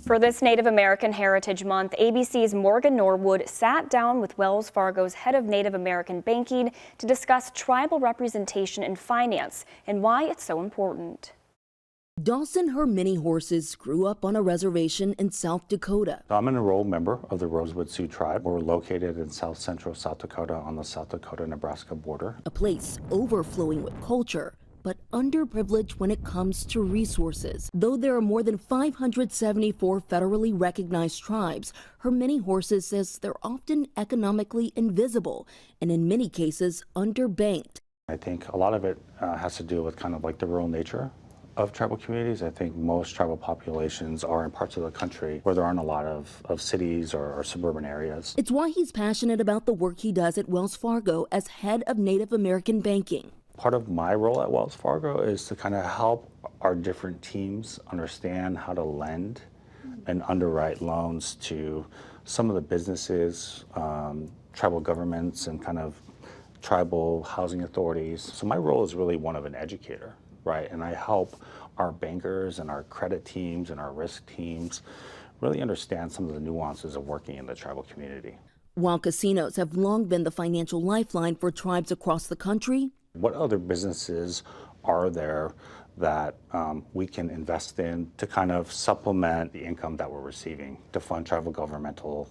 For this Native American Heritage Month, ABC's Morgan Norwood sat down with Wells Fargo's head of Native American banking to discuss tribal representation in finance and why it's so important. Dawson Her Many Horses grew up on a reservation in South Dakota. I'm an enrolled member of the Rosewood Sioux tribe. We're located in south central South Dakota on the South Dakota-Nebraska border. A place overflowing with culture, but underprivileged when it comes to resources. Though there are more than 574 federally recognized tribes, Her Many Horses says they're often economically invisible and in many cases underbanked. I think a lot of it has to do with kind of like the rural nature of tribal communities. I think most tribal populations are in parts of the country where there aren't a lot of cities or suburban areas. It's why he's passionate about the work he does at Wells Fargo as head of Native American banking. Part of my role at Wells Fargo is to kind of help our different teams understand how to lend and underwrite loans to some of the businesses, tribal governments, and kind of tribal housing authorities. So my role is really one of an educator, right? And I help our bankers and our credit teams and our risk teams really understand some of the nuances of working in the tribal community. While casinos have long been the financial lifeline for tribes across the country, what other businesses are there that we can invest in to kind of supplement the income that we're receiving to fund tribal governmental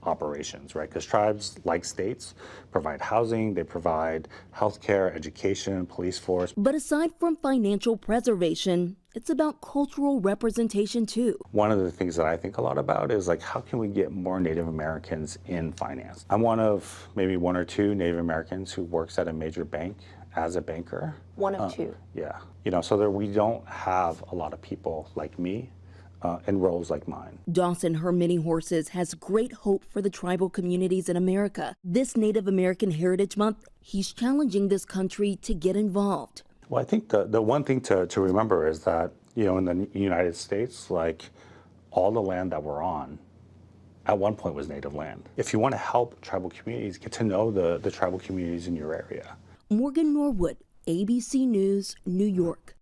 operations, right? Because tribes, like states, provide housing, they provide healthcare, education, police force. But aside from financial preservation, it's about cultural representation too. One of the things that I think a lot about is like, how can we get more Native Americans in finance? I'm one of maybe one or two Native Americans who works at a major bank as a banker. One of two. Yeah, so we don't have a lot of people like me in roles like mine. Dawson Her Many Horses has great hope for the tribal communities in America. This Native American Heritage Month, he's challenging this country to get involved. Well, I think the one thing to remember is that, in the United States, like all the land that we're on at one point was native land. If you want to help tribal communities, get to know the tribal communities in your area. Morgan Norwood, ABC News, New York.